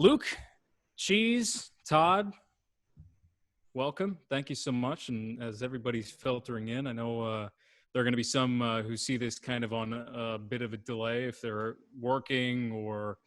Luc, Cheese, Todd, welcome. Thank you so much. And as everybody's filtering in, I know there are going to be some who see this kind of on a bit of a delay if they're working or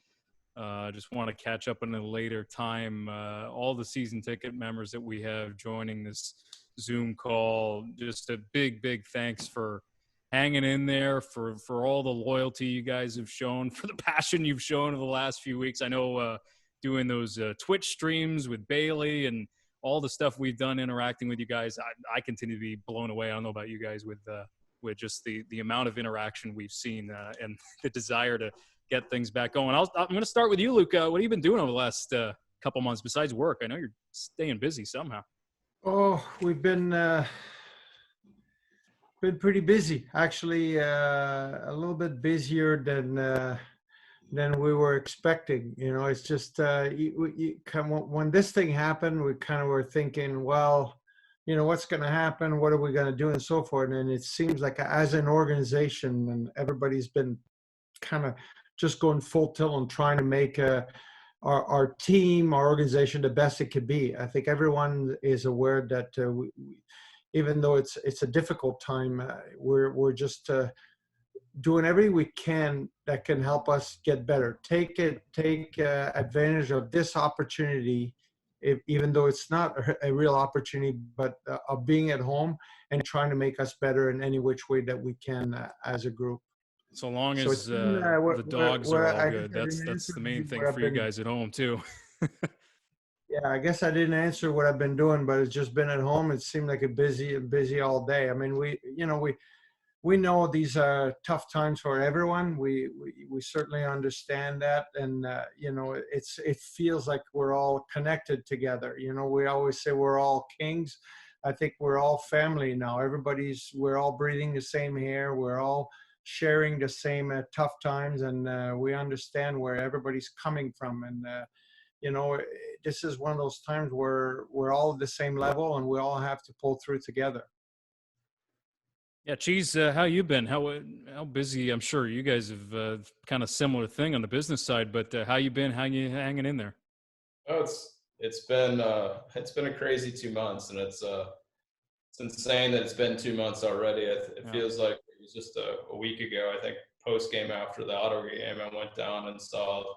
just want to catch up in a later time. All the season ticket members that we have joining this Zoom call, just a big thanks for hanging in there, for all the loyalty you guys have shown, for the passion you've shown over the last few weeks. I know doing those Twitch streams with Bailey and all the stuff we've done interacting with you guys, I continue to be blown away. I don't know about you guys with just the amount of interaction we've seen and the desire to get things back going. I'm going to start with you, Luc. What have you been doing over the last couple months besides work? I know you're staying busy somehow. Oh, we've been pretty busy, actually. A little bit busier than we were expecting. You know, it's just when this thing happened, we kind of were thinking, well, you know, what's going to happen? What are we going to do, and so forth. And it seems like as an organization, and everybody's been kind of just going full tilt and trying to make our team, our organization, the best it could be. I think everyone is aware that even though it's a difficult time, we're just doing everything we can that can help us get better. Take advantage of this opportunity, even though it's not a real opportunity, but of being at home and trying to make us better in any which way that we can as a group. So long as the dogs are all good, that's the main thing for you guys at home too. Yeah, I guess I didn't answer what I've been doing, but it's just been at home. It seemed like a busy all day. I mean, we know these are tough times for everyone. We certainly understand that, and you know, it feels like we're all connected together. You know, we always say we're all Kings. I think we're all family now. We're all breathing the same air. We're all sharing the same tough times, and we understand where everybody's coming from. And you know, this is one of those times where we're all at the same level, and we all have to pull through together. Yeah, Cheese, how you been? How busy? I'm sure you guys have kind of similar thing on the business side, but how you been? How you hanging in there? Oh, it's been a crazy 2 months, and it's insane that it's been 2 months already. It feels like it was just a week ago. I think post game after the Auto game, I went down and saw the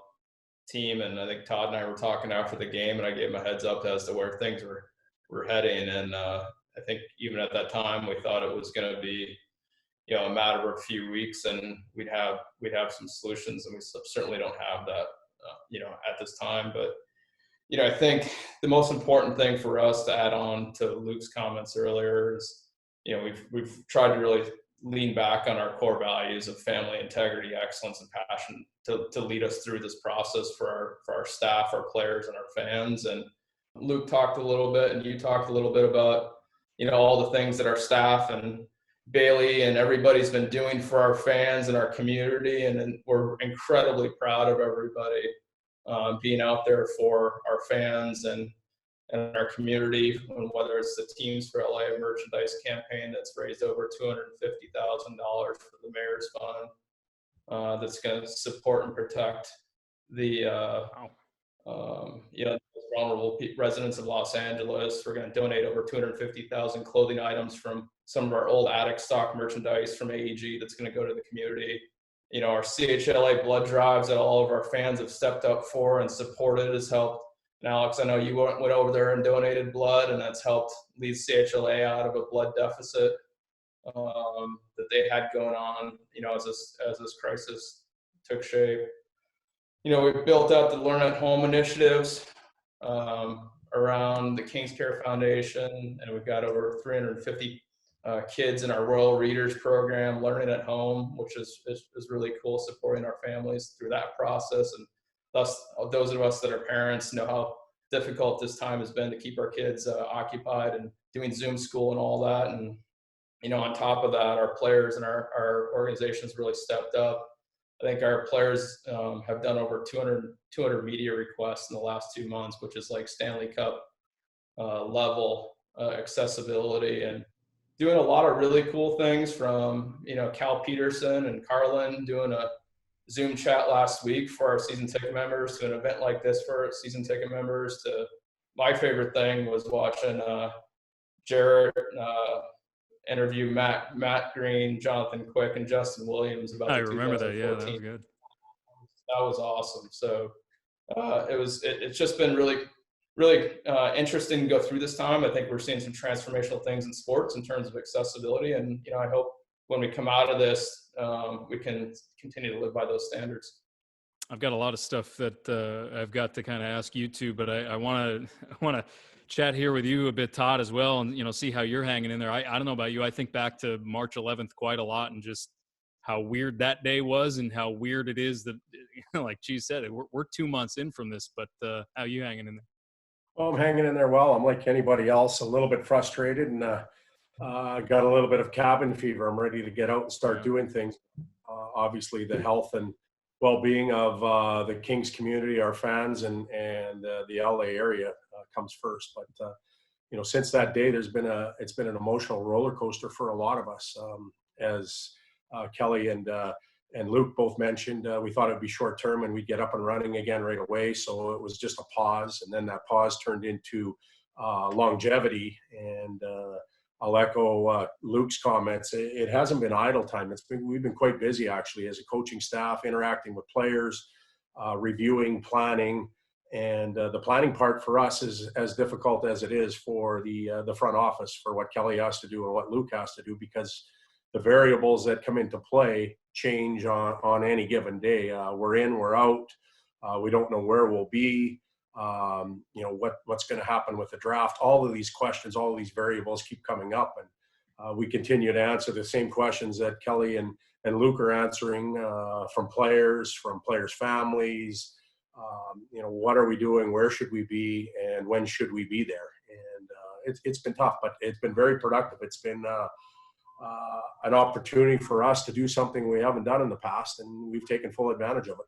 team, and I think Todd and I were talking after the game, and I gave him a heads up as to where things were heading. And I think even at that time, we thought it was going to be, you know, a matter of a few weeks, and we'd have some solutions, and we certainly don't have that, you know, at this time. But you know, I think the most important thing for us to add on to Luc's comments earlier is, you know, we've tried to really lean back on our core values of family, integrity, excellence, and passion to lead us through this process for our staff, our players, and our fans. And Luc talked a little bit, and you talked a little bit about, you know, all the things that our staff and Bailey and everybody's been doing for our fans and our community, and we're incredibly proud of everybody being out there for our fans and our community, whether it's the Teams for LA merchandise campaign that's raised over $250,000 for the Mayor's Fund, that's going to support and protect the you know, vulnerable residents of Los Angeles. We're going to donate over 250,000 clothing items from some of our old attic stock merchandise from AEG that's going to go to the community. You know, our CHLA blood drives that all of our fans have stepped up for and supported has helped. And Alex, I know you went over there and donated blood, and that's helped lead CHLA out of a blood deficit that they had going on, you know, as this crisis took shape. You know, we've built out the Learn at Home initiatives around the Kings Care Foundation, and we've got over 350 kids in our Royal Readers program learning at home, which is really cool, supporting our families through that process. And thus, those of us that are parents know how difficult this time has been to keep our kids occupied and doing Zoom school and all that. And, you know, on top of that, our players and our organizations really stepped up. I think our players have done over 200 media requests in the last 2 months, which is like Stanley Cup level accessibility, and doing a lot of really cool things from, you know, Cal Peterson and Carlin doing Zoom chat last week for our season ticket members, to an event like this for season ticket members, to my favorite thing was watching Jarrett interview Matt Green, Jonathan Quick, and Justin Williams about I the remember 2014. that. Yeah, that was good. That was awesome. So it's just been really interesting to go through this time. I think we're seeing some transformational things in sports in terms of accessibility, and I hope when we come out of this, we can continue to live by those standards. I've got a lot of stuff that I've got to kind of ask you too, but I want to chat here with you a bit, Todd, as well, and see how you're hanging in there. I don't know about you. I think back to March 11th quite a lot, and just how weird that day was, and how weird it is that, like Cheese said, we're 2 months in from this. But how are you hanging in there? Well, I'm hanging in there well. I'm like anybody else, a little bit frustrated, and got a little bit of cabin fever. I'm ready to get out and start doing things. Obviously, the health and well-being of the Kings community, our fans, and the LA area comes first. But since that day, it's been an emotional roller coaster for a lot of us. As Kelly and Luc both mentioned, we thought it'd be short term and we'd get up and running again right away. So it was just a pause, and then that pause turned into longevity. And I'll echo Luc's comments. It hasn't been idle time. We've been quite busy actually as a coaching staff, interacting with players, reviewing, planning, and the planning part for us is as difficult as it is for the front office, for what Kelly has to do and what Luc has to do, because the variables that come into play change on any given day. We're in, we're out. We don't know where we'll be. What's going to happen with the draft. All of these questions, all of these variables keep coming up, and we continue to answer the same questions that Kelly and Luc are answering from players families. What are we doing? Where should we be? And when should we be there? And it's been tough, but it's been very productive. It's been an opportunity for us to do something we haven't done in the past, and we've taken full advantage of it.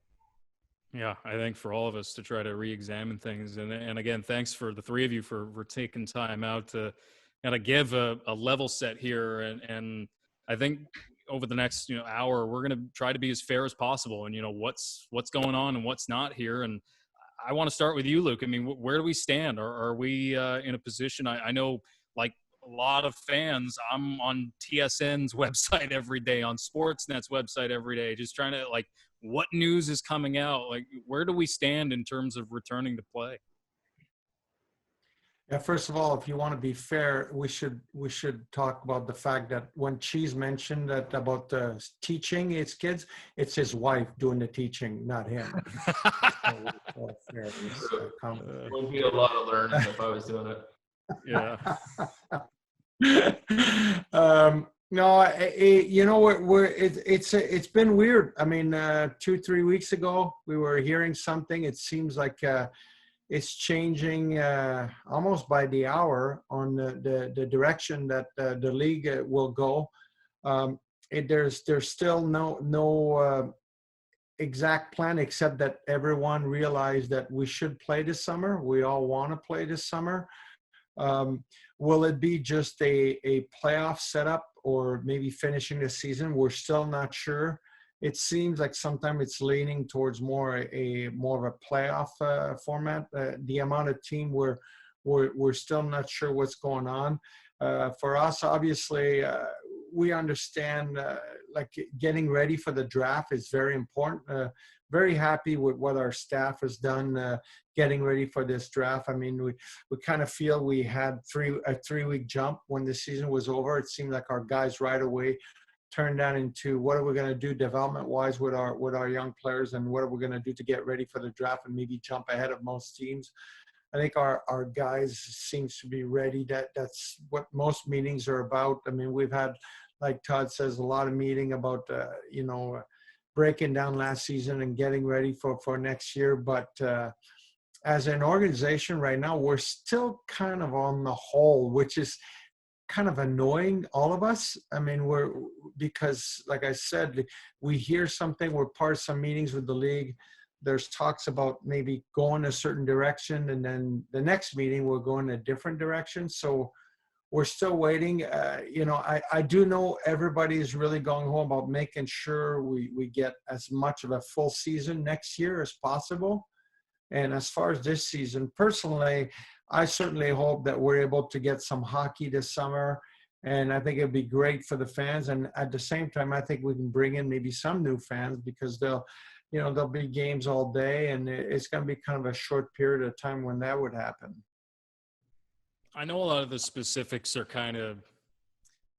Yeah, I think for all of us to try to re-examine things. And again, thanks for the three of you for taking time out to kind of give a level set here. And I think over the next hour, we're going to try to be as fair as possible. And what's going on and what's not here. And I want to start with you, Luc. I mean, where do we stand? Are we in a position? I know, like a lot of fans, I'm on TSN's website every day, on Sportsnet's website every day, just trying to what news is coming out? Where do we stand in terms of returning to play? Yeah, first of all, if you want to be fair, we should talk about the fact that when Cheese mentioned that about teaching his kids, it's his wife doing the teaching, not him. Would be a lot of learning if I was doing it. Yeah. No, it's been weird. I mean, 2-3 weeks ago, we were hearing something. It seems like it's changing almost by the hour on the direction that the league will go. There's still no exact plan, except that everyone realized that we should play this summer. We all want to play this summer. Will it be just a playoff setup or maybe finishing the season? We're still not sure. It seems like sometimes it's leaning towards more of a playoff format. The amount of team we're still not sure what's going on. For us, obviously, we understand getting ready for the draft is very important. Very happy with what our staff has done getting ready for this draft. I mean, we kind of feel we had a 3-week jump when the season was over. It seemed like our guys right away turned that into what are we going to do development-wise with our young players, and what are we going to do to get ready for the draft and maybe jump ahead of most teams. I think our guys seems to be ready. That's what most meetings are about. I mean, we've had, like Todd says, a lot of meeting about breaking down last season and getting ready for next year. But as an organization right now, we're still kind of on the hole, which is kind of annoying, all of us. I mean, because like I said, we hear something, we're part of some meetings with the league. There's talks about maybe going a certain direction, and then the next meeting we're going a different direction. So we're still waiting. I do know everybody is really going home about making sure we get as much of a full season next year as possible. And as far as this season, personally, I certainly hope that we're able to get some hockey this summer. And I think it'd be great for the fans. And at the same time, I think we can bring in maybe some new fans because there'll be games all day, and it's going to be kind of a short period of time when that would happen. I know a lot of the specifics are kind of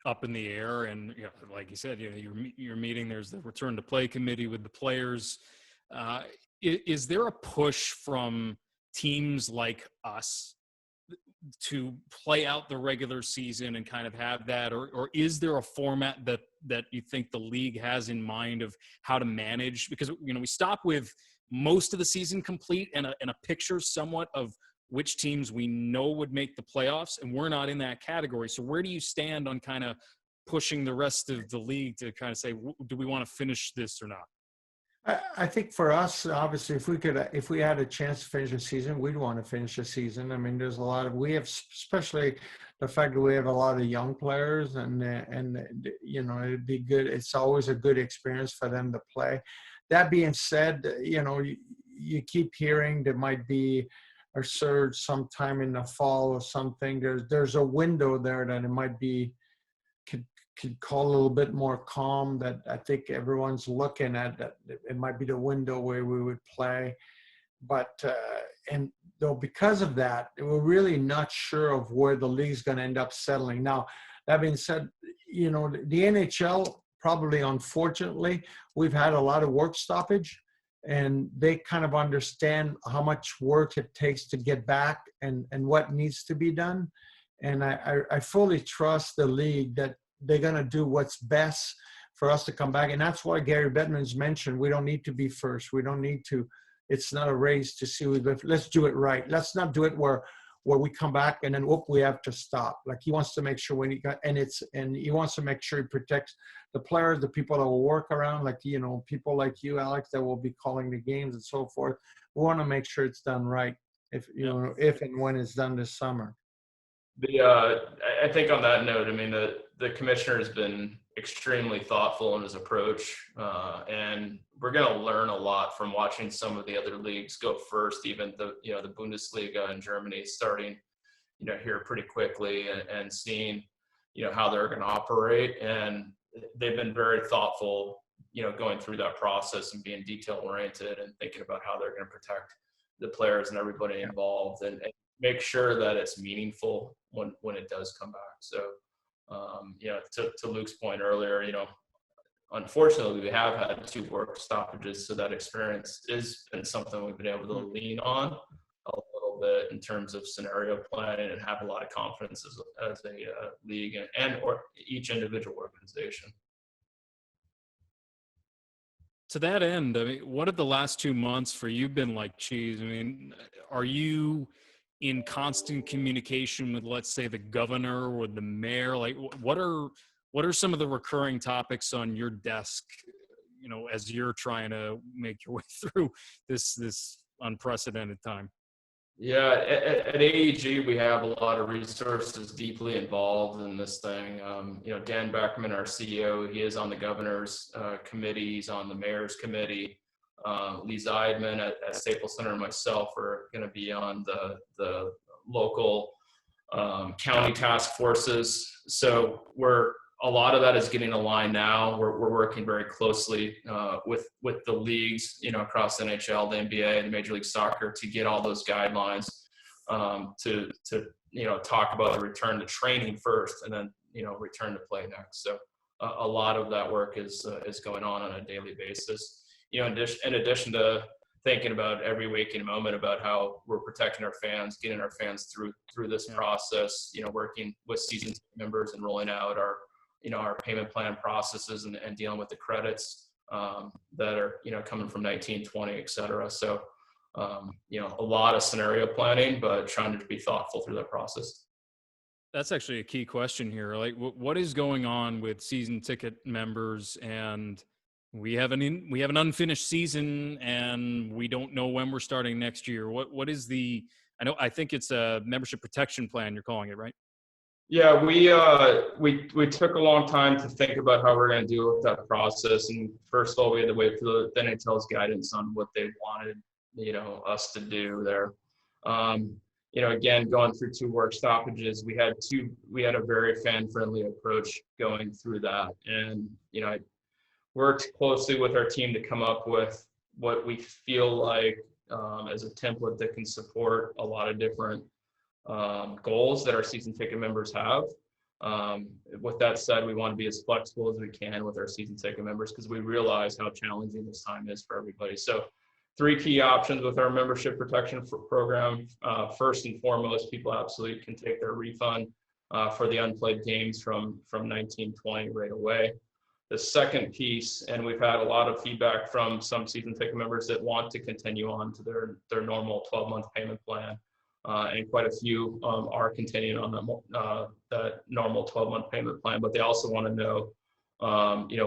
up in the air, and like you said, you're meeting. There's the return to play committee with the players. Is there a push from teams like us to play out the regular season and kind of have that, or is there a format that you think the league has in mind of how to manage? Because we stop with most of the season complete and a picture somewhat of which teams we know would make the playoffs, and we're not in that category. So where do you stand on kind of pushing the rest of the league to kind of say, do we want to finish this or not? I think for us, obviously, if we had a chance to finish the season, we'd want to finish the season. I mean, there's we have, especially the fact that we have a lot of young players, and it'd be good. It's always a good experience for them to play. That being said, you keep hearing there might be a surge sometime in the fall or something. There's a window there that it might be could call a little bit more calm, that I think everyone's looking at, that it might be the window where we would play. But and though because of that, we're really not sure of where the league's going to end up settling. Now, that being said, the NHL probably, unfortunately, we've had a lot of work stoppage, and they kind of understand how much work it takes to get back and what needs to be done. And I fully trust the league that they're going to do what's best for us to come back. And that's why Gary Bettman's mentioned we don't need to be first. We don't need to. It's not a race to see. Let's do it right. Let's not do it where we come back and then we have to stop. Like, he wants to make sure he wants to make sure he protects the players, the people that will work around, like people like you, Alex, that will be calling the games and so forth. We want to make sure it's done right if and when it's done this summer. I think on that note, I mean, the commissioner has been extremely thoughtful in his approach, and we're going to learn a lot from watching some of the other leagues go first. Even the Bundesliga in Germany starting, here pretty quickly, and seeing, how they're going to operate. And they've been very thoughtful, going through that process and being detail oriented and thinking about how they're going to protect the players and everybody involved, and make sure that it's meaningful when it does come back. So, to Luc's point earlier, unfortunately we have had 2 work stoppages, so that experience has been something we've been able to lean on a little bit in terms of scenario planning, and have a lot of confidence as a league or each individual organization. To that end, I mean, what have the last 2 months for you been like, Cheese? I mean, are you in constant communication with, let's say, the governor or the mayor? Like, what are some of the recurring topics on your desk, as you're trying to make your way through this unprecedented time? Yeah, at AEG, we have a lot of resources deeply involved in this thing. Dan Beckman, our CEO, he is on the governor's committee. He's on the mayor's committee. Lee Zeidman at Staples Center and myself are going to be on the local county task forces. So a lot of that is getting aligned now. We're working very closely with the leagues, across the NHL, the NBA, the Major League Soccer, to get all those guidelines to talk about the return to training first, and then return to play next. So a lot of that work is going on a daily basis. In addition to thinking about every waking moment about how we're protecting our fans, getting our fans through this process, working with season members and rolling out our payment plan processes and dealing with the credits that are, coming from 1920, et cetera. So, a lot of scenario planning, but trying to be thoughtful through that process. That's actually a key question here. Like, what is going on with season ticket members? And we have an unfinished season, and we don't know when we're starting next year. What is I think it's a membership protection plan you're calling it, right? Yeah, we took a long time to think about how we're going to deal with that process. And first of all, we had to wait for the NHL's guidance on what they wanted, us to do there. Again, going through 2 work stoppages, we had a very fan-friendly approach going through that. And, I worked closely with our team to come up with what we feel like as a template that can support a lot of different goals that our season ticket members have. With that said, we want to be as flexible as we can with our season ticket members because we realize how challenging this time is for everybody. So 3 key options with our membership protection program. First and foremost, people absolutely can take their refund for the unplayed games from 1920 right away. The second piece, and we've had a lot of feedback from some season ticket members that want to continue on to their normal 12-month payment plan. And quite a few are continuing on that normal 12-month payment plan, but they also want to know,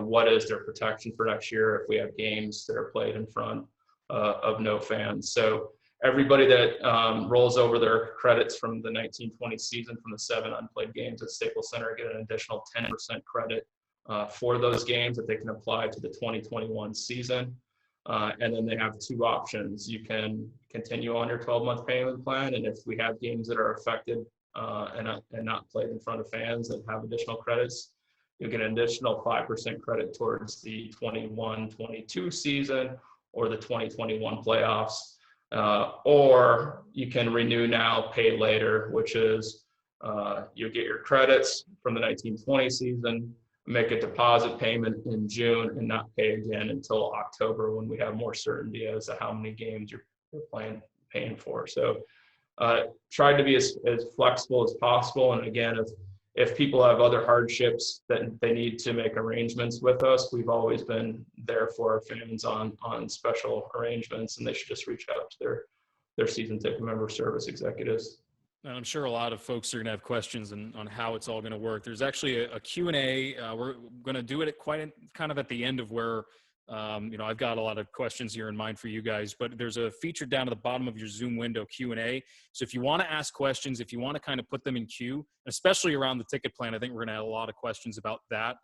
what is their protection for next year if we have games that are played in front of no fans. So everybody that rolls over their credits from the 1920 season from the 7 unplayed games at Staples Center get an additional 10% credit for those games that they can apply to the 2021 season. And then they have 2 options. You can continue on your 12-month payment plan, and if we have games that are affected and not played in front of fans and have additional credits, you'll get an additional 5% credit towards the 21-22 season or the 2021 playoffs. Or you can renew now, pay later, which is you'll get your credits from the 1920 season, make a deposit payment in June, and not pay again until October when we have more certainty as to how many games you're paying for. So tried to be as flexible as possible. And again, if people have other hardships that they need to make arrangements with us, we've always been there for our fans on special arrangements, and they should just reach out to their season ticket member service executives. And I'm sure a lot of folks are going to have questions on how it's all going to work. There's actually a Q&A. We're going to do it kind of at the end of where, I've got a lot of questions here in mind for you guys, but there's a feature down at the bottom of your Zoom window, Q&A. So if you want to ask questions, if you want to kind of put them in queue, especially around the ticket plan, I think we're going to have a lot of questions about that.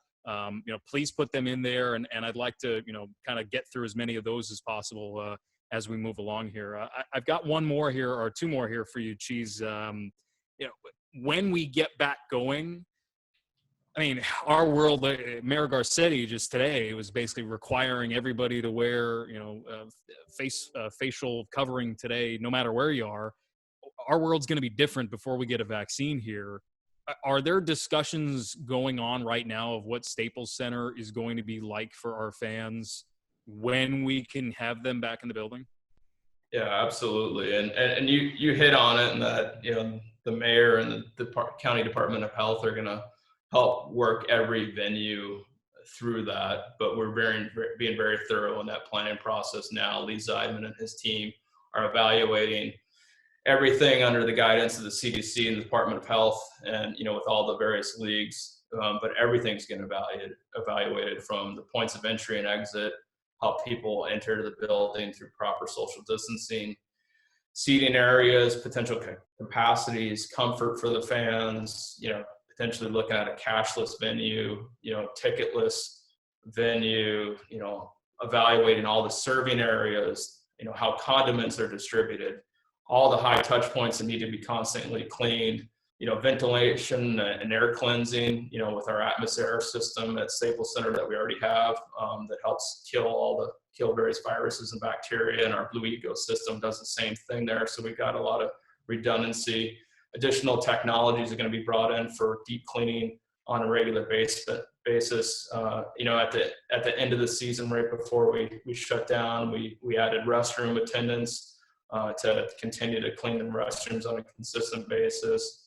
Please put them in there, and I'd like to, kind of get through as many of those as possible as we move along here. I've got 2 more here for you, Cheese. When we get back going, I mean, our world, Mayor Garcetti just today was basically requiring everybody to wear, facial covering today, no matter where you are. Our world's going to be different before we get a vaccine here. Are there discussions going on right now of what Staples Center is going to be like for our fans when we can have them back in the building? Yeah, absolutely. And you hit on it, and that, the mayor and the county department of health are going to help work every venue through that. But we're being very thorough in that planning process now. Lee Zeidman and his team are evaluating everything under the guidance of the CDC and the Department of Health, and with all the various leagues. But everything's getting evaluated from the points of entry and exit, how people enter the building through proper social distancing, seating areas, potential capacities, comfort for the fans, potentially looking at a cashless venue, ticketless venue, evaluating all the serving areas, how condiments are distributed, all the high touch points that need to be constantly cleaned, ventilation and air cleansing, with our atmosphere system at Staples Center that we already have, that helps kill various viruses and bacteria, and our Blue ecosystem does the same thing there. So we've got a lot of redundancy. Additional technologies are going to be brought in for deep cleaning on a regular basis. At the end of the season, right before we shut down, we added restroom attendants to continue to clean the restrooms on a consistent basis,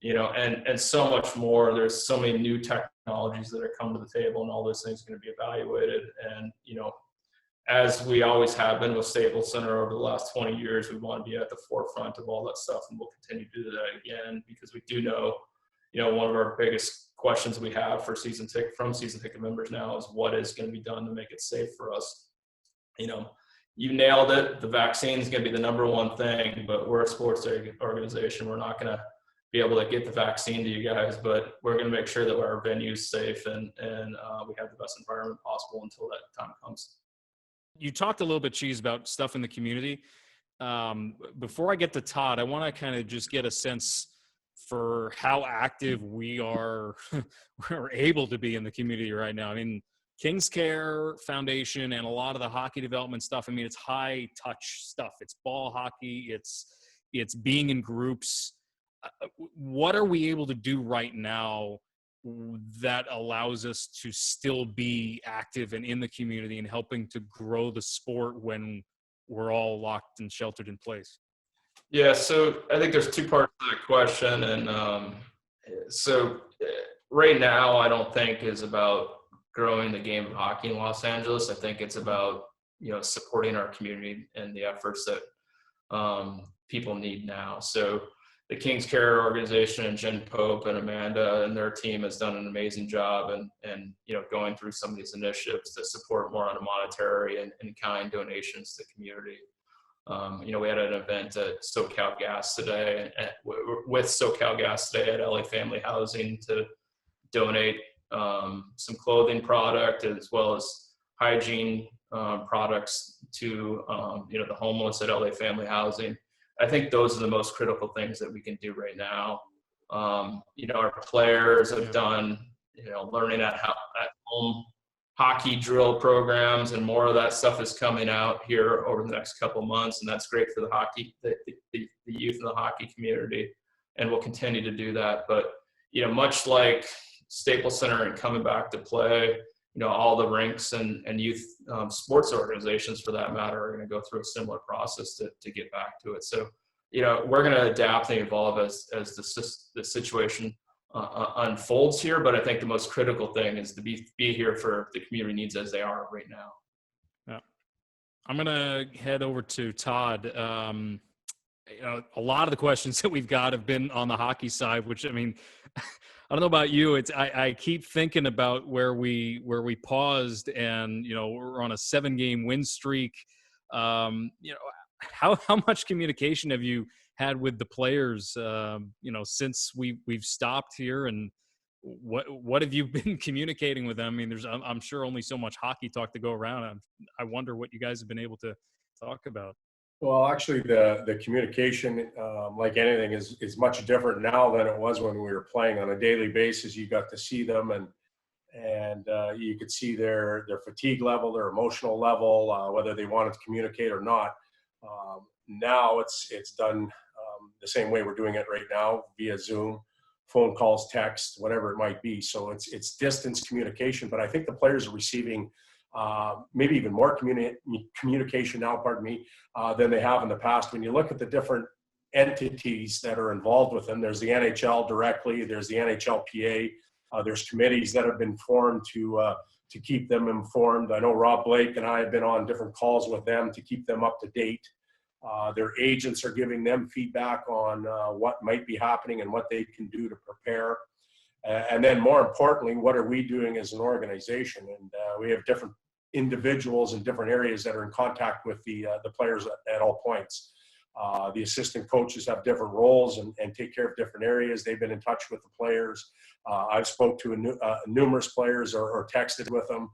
and so much more. There's so many new technologies that are coming to the table, and all those things are going to be evaluated. And, as we always have been with Staples Center over the last 20 years, we want to be at the forefront of all that stuff, and we'll continue to do that again, because we do know, one of our biggest questions we have for season ticket members now is what is going to be done to make it safe for us. You nailed it. The vaccine is going to be the number one thing, but we're a sports organization. We're not going to be able to get the vaccine to you guys, but we're going to make sure that our venue's safe and we have the best environment possible until that time comes. You talked a little bit, Cheese, about stuff in the community. Before I get to Todd, I want to kind of just get a sense for how active we are we're able to be in the community right now. I mean, Kings Care Foundation and a lot of the hockey development stuff, I mean, it's high touch stuff. It's ball hockey. It's being in groups. What are we able to do right now that allows us to still be active and in the community and helping to grow the sport when we're all locked and sheltered in place? Yeah, so I think there's two parts to that question. And right now, I don't think is about growing the game of hockey in Los Angeles. I think it's about, supporting our community and the efforts that people need now. So the Kings Care organization and Jen Pope and Amanda and their team has done an amazing job and going through some of these initiatives to support more on a monetary and kind donations to the community. We had an event at SoCal Gas today with SoCal Gas today at LA Family Housing to donate some clothing product as well as hygiene products to the homeless at LA Family Housing. I think those are the most critical things that we can do right now. Our players have done, learning at home hockey drill programs, and more of that stuff is coming out here over the next couple of months, and that's great for the youth in the hockey community, and we'll continue to do that. But much like Staples Center and coming back to play, all the rinks and youth sports organizations, for that matter, are going to go through a similar process to get back to it. So, we're going to adapt and evolve as the situation unfolds here. But I think the most critical thing is to be here for the community needs as they are right now. Yeah, I'm going to head over to Todd. A lot of the questions that we've got have been on the hockey side, which, I mean, I don't know about you. I keep thinking about where we paused, and we're on a 7-game win streak. How much communication have you had with the players? Since we've stopped here, and what have you been communicating with them? I mean, I'm sure only so much hockey talk to go around. I wonder what you guys have been able to talk about. Well, actually, the communication, like anything, is much different now than it was when we were playing on a daily basis. You got to see them, and you could see their fatigue level, their emotional level, whether they wanted to communicate or not. Now it's done the same way we're doing it right now, via Zoom, phone calls, text, whatever it might be. So it's distance communication, but I think the players are receiving maybe even more communication now, than they have in the past. When you look at the different entities that are involved with them, there's the NHL directly, there's the NHLPA, there's committees that have been formed to keep them informed. I know Rob Blake and I have been on different calls with them to keep them up to date. Their agents are giving them feedback on what might be happening and what they can do to prepare. And then more importantly, what are we doing as an organization? And we have different individuals in different areas that are in contact with the players at all points. The assistant coaches have different roles and take care of different areas. They've been in touch with the players. I've spoke to numerous players or texted with them.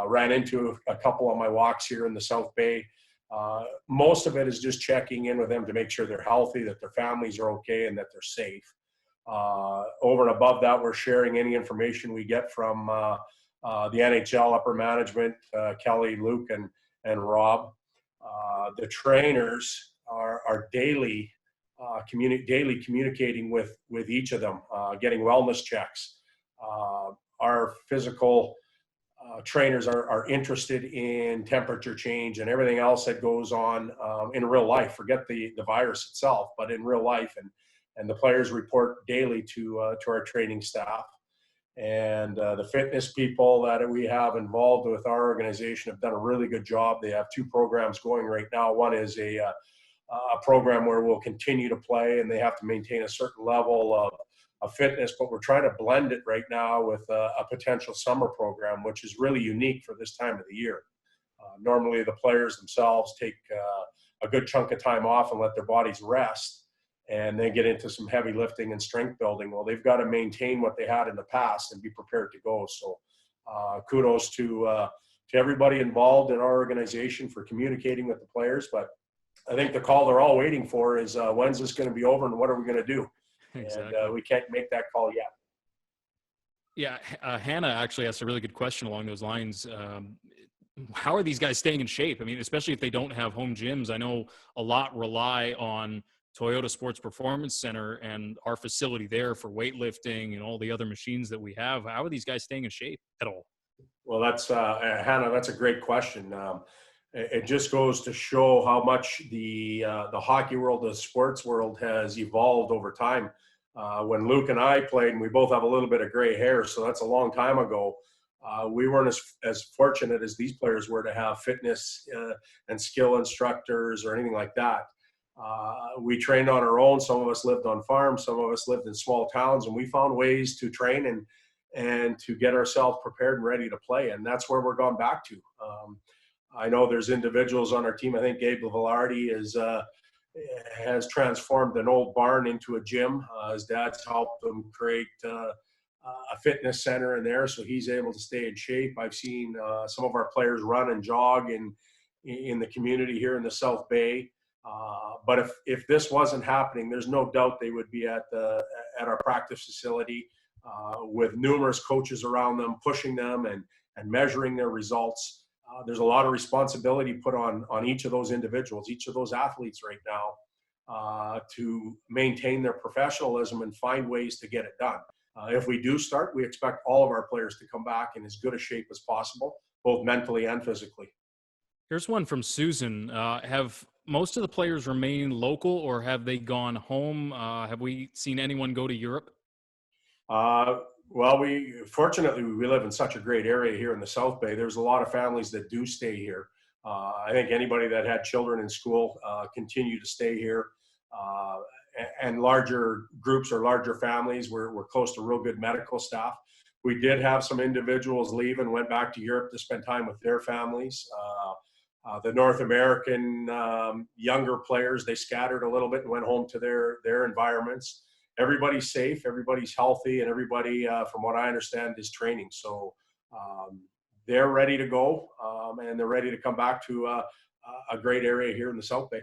Ran into a couple on my walks here in the South Bay. Most of it is just checking in with them to make sure they're healthy, that their families are okay, and that they're safe. Over and above that, we're sharing any information we get from the NHL upper management, Kelly, Luc, and Rob. The trainers are daily communicating with each of them, getting wellness checks. Our physical trainers are interested in temperature change and everything else that goes on in real life. Forget the virus itself, but in real life. And the players report daily to our training staff. And the fitness people that we have involved with our organization have done a really good job. They have 2 programs going right now. One is a program where we'll continue to play, and they have to maintain a certain level of fitness, but we're trying to blend it right now with a potential summer program, which is really unique for this time of the year. Normally the players themselves take a good chunk of time off and let their bodies rest. and then get into some heavy lifting and strength building. Well, they've got to maintain what they had in the past and be prepared to go. So kudos to everybody involved in our organization for communicating with the players. But I think the call they're all waiting for is when's this going to be over and what are we going to do? Exactly. And we can't make that call yet. Yeah, Hannah actually asked a really good question along those lines. How are these guys staying in shape? I mean, especially if they don't have home gyms. I know a lot rely on Toyota Sports Performance Center and our facility there for weightlifting and all the other machines that we have. How are these guys staying in shape at all? Well, that's Hannah. That's a great question. It just goes to show how much the hockey world, the sports world, has evolved over time. When Luc and I played, and we both have a little bit of gray hair, so that's a long time ago. We weren't as fortunate as these players were to have fitness and skill instructors or anything like that. We trained on our own. Some of us lived on farms. Some of us lived in small towns, and we found ways to train and to get ourselves prepared and ready to play. And that's where we're going back to. I know there's individuals on our team. I think Gabe Velarde has transformed an old barn into a gym. His dad's helped him create a fitness center in there, so he's able to stay in shape. I've seen some of our players run and jog in the community here in the South Bay. But if this wasn't happening, there's no doubt they would be at our practice facility with numerous coaches around them, pushing them and measuring their results. There's a lot of responsibility put on each of those individuals, each of those athletes right now, to maintain their professionalism and find ways to get it done. If we do start, we expect all of our players to come back in as good a shape as possible, both mentally and physically. Here's one from Susan. Have most of the players remained local, or have they gone home? Have we seen anyone go to Europe? Well, fortunately we live in such a great area here in the South Bay. There's a lot of families that do stay here. I think anybody that had children in school continue to stay here. And larger groups or larger families, we're close to real good medical staff. We did have some individuals leave and went back to Europe to spend time with their families. The North American younger players, they scattered a little bit and went home to their environments. Everybody's safe, everybody's healthy, and everybody, from what I understand, is training. So they're ready to go, and they're ready to come back to a great area here in the South Bay.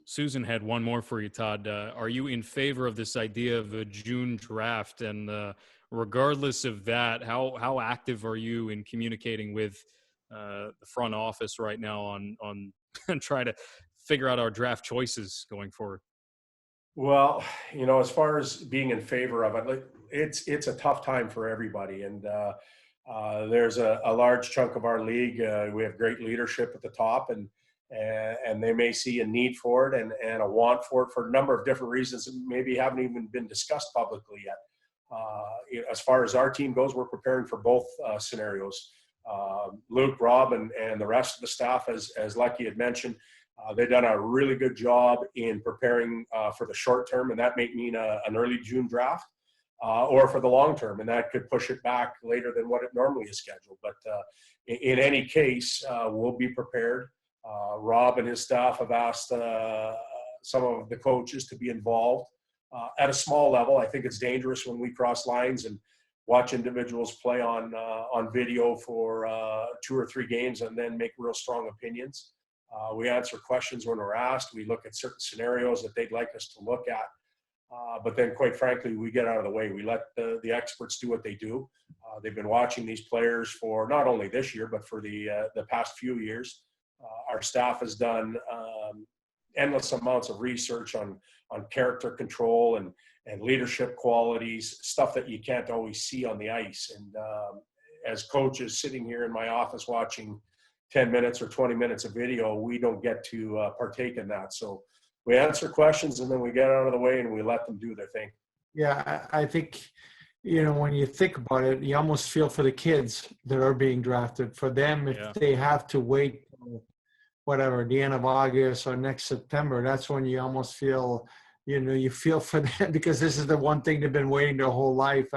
Susan had one more for you, Todd. Are you in favor of this idea of a June draft? And regardless of that, how active are you in communicating with the front office right now on trying to figure out our draft choices going forward? Well, as far as being in favor of it, it's a tough time for everybody. And there's a large chunk of our league. We have great leadership at the top, and they may see a need for it and a want for it for a number of different reasons that maybe haven't even been discussed publicly yet. As far as our team goes, we're preparing for both scenarios. Luc, Rob, and the rest of the staff, as Lucky had mentioned, they've done a really good job in preparing for the short term, and that may mean an early June draft, or for the long term, and that could push it back later than what it normally is scheduled. But in any case, we'll be prepared. Rob and his staff have asked some of the coaches to be involved at a small level. I think it's dangerous when we cross lines and watch individuals play on video for 2 or 3 games and then make real strong opinions. We answer questions when we're asked. We look at certain scenarios that they'd like us to look at. But then, quite frankly, we get out of the way. We let the experts do what they do. They've been watching these players for not only this year, but for the past few years. Our staff has done endless amounts of research on character control and leadership qualities, stuff that you can't always see on the ice. And as coaches sitting here in my office watching 10 minutes or 20 minutes of video, we don't get to partake in that. So we answer questions and then we get out of the way and we let them do their thing. Yeah, I think, when you think about it, you almost feel for the kids that are being drafted. For them, if they have to wait, whatever, the end of August or next September, that's when you almost feel, you feel for them because this is the one thing they've been waiting their whole life.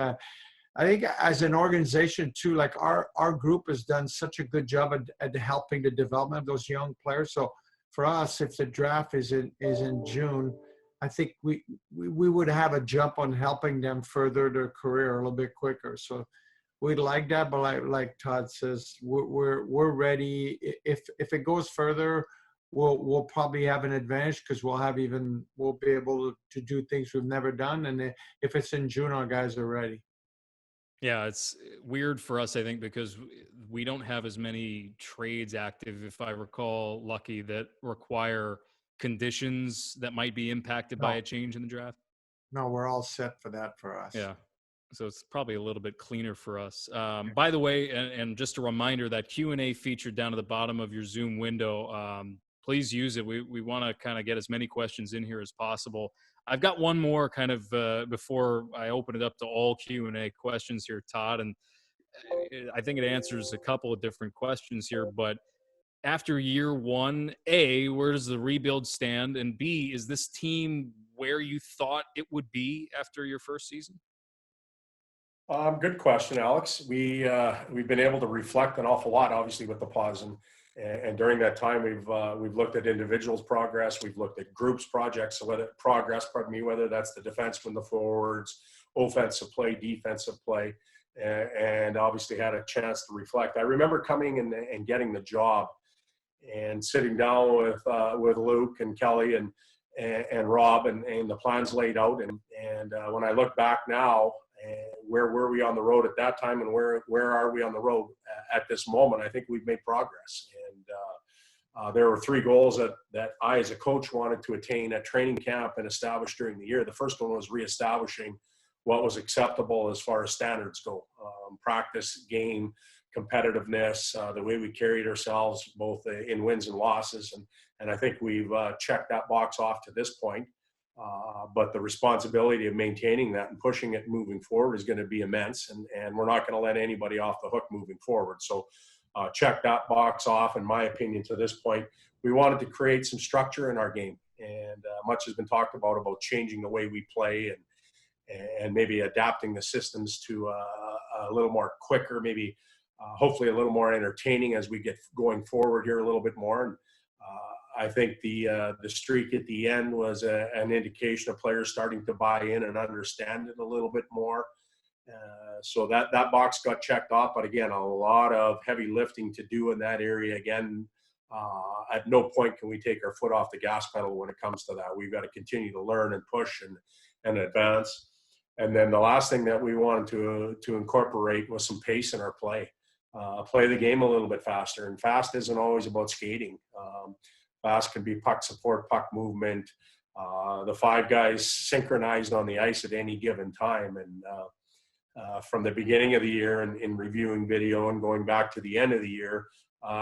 I think as an organization too, like our group has done such a good job at helping the development of those young players. So for us, if the draft is in June, I think we would have a jump on helping them further their career a little bit quicker. So we'd like that, but like Todd says, we're ready. If it goes further, we'll probably have an advantage because we'll be able to do things we've never done. And if it's in June, our guys are ready. Yeah, it's weird for us, I think, because we don't have as many trades active, if I recall, Lucky, that require conditions that might be impacted by a change in the draft. No, we're all set for that for us. Yeah. So it's probably a little bit cleaner for us. By the way, and just a reminder, that Q&A feature down at the bottom of your Zoom window, please use it. We want to kind of get as many questions in here as possible. I've got one more kind of before I open it up to all Q&A questions here, Todd, and I think it answers a couple of different questions here. But after year one, A, where does the rebuild stand? And B, is this team where you thought it would be after your first season? Good question, Alex. We've been able to reflect an awful lot, obviously, with the pause, and during that time, we've looked at individuals' progress, we've looked at groups' projects, so whether that's the defensemen, the forwards, offensive play, defensive play, and obviously had a chance to reflect. I remember coming and getting the job and sitting down with Luc and Kelly and Rob and the plans laid out, and when I look back now. And where were we on the road at that time, and where are we on the road at this moment? I think we've made progress, and there were 3 goals that I, as a coach, wanted to attain at training camp and establish during the year. The first one was reestablishing what was acceptable as far as standards go, practice, game, competitiveness, the way we carried ourselves, both in wins and losses, and I think we've checked that box off to this point. But the responsibility of maintaining that and pushing it moving forward is going to be immense, and we're not going to let anybody off the hook moving forward. So check that box off. In my opinion, to this point, we wanted to create some structure in our game, and much has been talked about changing the way we play and maybe adapting the systems to a little more quicker, maybe hopefully a little more entertaining as we get going forward here a little bit more. And I think the streak at the end was an indication of players starting to buy in and understand it a little bit more. So that box got checked off, but again, a lot of heavy lifting to do in that area. Again, at no point can we take our foot off the gas pedal when it comes to that. We've got to continue to learn and push and advance. And then the last thing that we wanted to incorporate was some pace in our play. Play the game a little bit faster, and fast isn't always about skating. Fast can be puck support, puck movement, the 5 guys synchronized on the ice at any given time. And from the beginning of the year and in reviewing video and going back to the end of the year,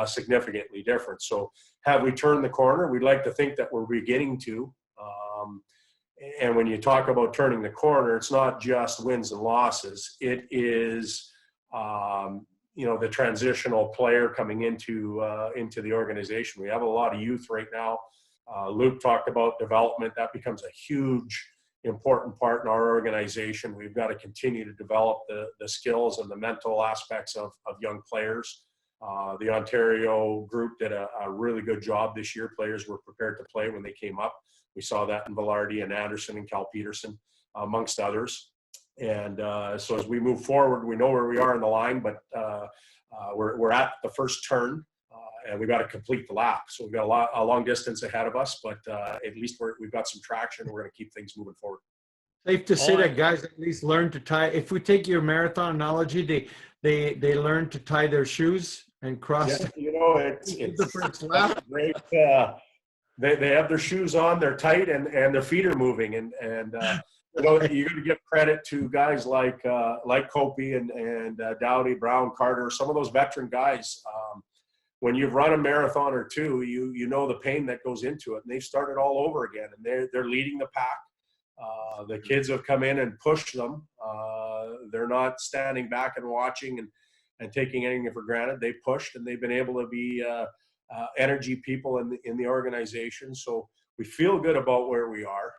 significantly different. So have we turned the corner? We'd like to think that we're beginning to. And when you talk about turning the corner, it's not just wins and losses. It is the transitional player coming into the organization. We have a lot of youth right now. Luc talked about development. That becomes a huge, important part in our organization. We've got to continue to develop the skills and the mental aspects of young players. The Ontario group did a really good job this year. Players were prepared to play when they came up. We saw that in Velarde and Anderson and Cal Peterson, amongst others. And so as we move forward, we know where we are in the line, but we're at the first turn, and we've got to complete the lap. So we've got a long distance ahead of us, but at least we've got some traction, and we're going to keep things moving forward. Safe to say that guys at least learn to tie. If we take your marathon analogy, they learn to tie their shoes and cross. Yeah, it's the first lap. Great. They have their shoes on, they're tight, and their feet are moving, and you got to give credit to guys like Kopi and Dowdy, Brown, Carter, some of those veteran guys. When you've run a marathon or two, you know the pain that goes into it, and they've started all over again, and they're leading the pack. The kids have come in and pushed them. They're not standing back and watching and taking anything for granted. They pushed, and they've been able to be energy people in the organization. So we feel good about where we are.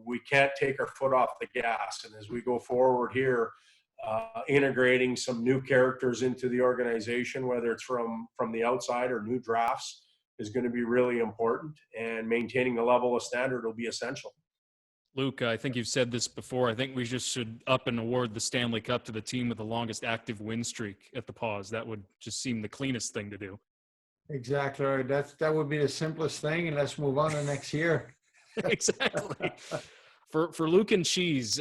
We can't take our foot off the gas. And as we go forward here, integrating some new characters into the organization, whether it's from the outside or new drafts, is going to be really important, and maintaining the level of standard will be essential. Luc, I think you've said this before. I think we just should up and award the Stanley Cup to the team with the longest active win streak at the pause. That would just seem the cleanest thing to do. Exactly. Right. That would be the simplest thing, and let's move on to next year. Exactly. For Luc and Cheese,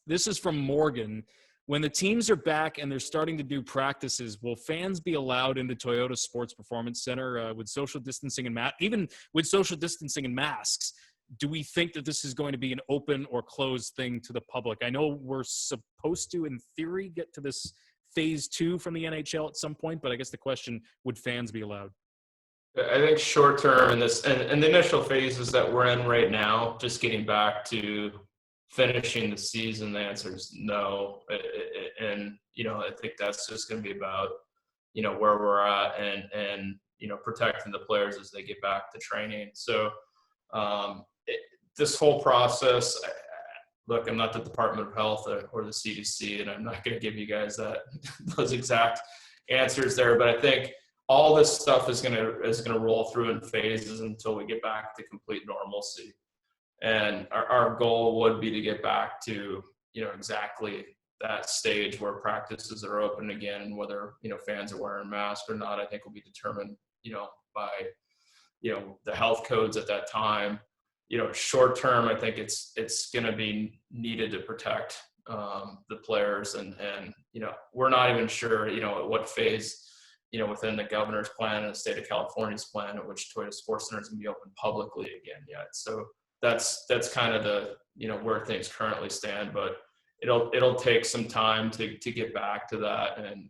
this is from Morgan. When the teams are back and they're starting to do practices, will fans be allowed into Toyota Sports Performance Center with social distancing and even with social distancing and masks? Do we think that this is going to be an open or closed thing to the public? I know we're supposed to, in theory, get to this phase 2 from the NHL at some point, but I guess the question, would fans be allowed? I think short term in this and the initial phases that we're in right now, just getting back to finishing the season, the answer is no. And, I think that's just going to be about, where we're at and protecting the players as they get back to training. So this whole process, look, I'm not the Department of Health or the CDC, and I'm not going to give you guys those exact answers there, but I think all this stuff is going to roll through in phases until we get back to complete normalcy. And our goal would be to get back to, exactly that stage where practices are open again, and whether, fans are wearing masks or not, I think will be determined, by, the health codes at that time. Short term, I think it's going to be needed to protect the players, and we're not even sure, at what phase, within the governor's plan and the state of California's plan at which Toyota Sports Center is going to be open publicly again yet. So that's kind of the, where things currently stand, but it'll take some time to get back to that. And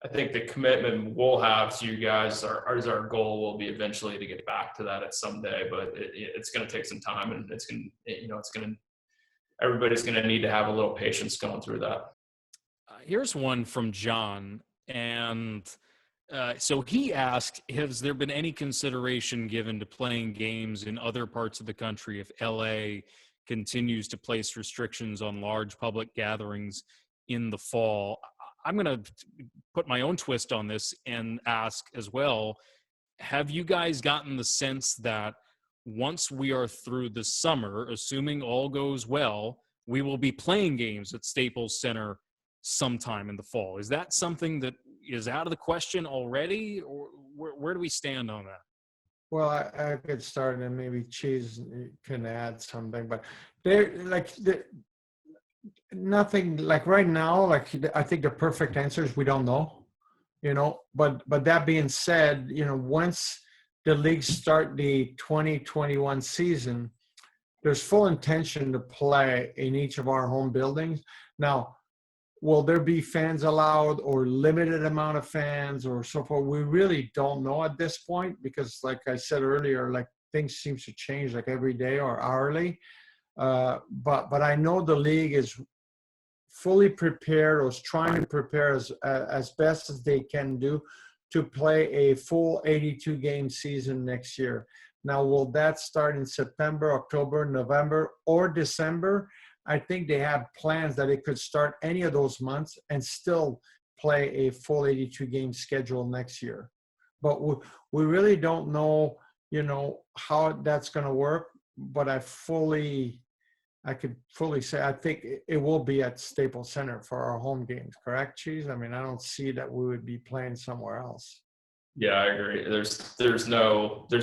I think the commitment we'll have to you guys, our goal will be eventually to get back to that at some day, but it's going to take some time, and everybody's going to need to have a little patience going through that. Here's one from John, and so he asked, has there been any consideration given to playing games in other parts of the country if LA continues to place restrictions on large public gatherings in the fall? I'm going to put my own twist on this and ask as well, have you guys gotten the sense that once we are through the summer, assuming all goes well, we will be playing games at Staples Center sometime in the fall? Is that something that is out of the question already, or where do we stand on that? Well, I could start, and maybe Cheese can add something, but nothing like right now. I think the perfect answer is we don't know, But that being said, once the leagues start the 2021 season, there's full intention to play in each of our home buildings. Now, will there be fans allowed or limited amount of fans or so forth? We really don't know at this point, because like I said earlier, things seem to change every day or hourly. But I know the league is fully prepared, or is trying to prepare as best as they can do to play a full 82 game season next year. Now, will that start in September, October, November, or December? I think they have plans that it could start any of those months and still play a full 82 game schedule next year. But we really don't know, how that's going to work. But I could fully say I think it will be at Staples Center for our home games. Correct, Cheese? I mean, I don't see that we would be playing somewhere else. Yeah, I agree. There's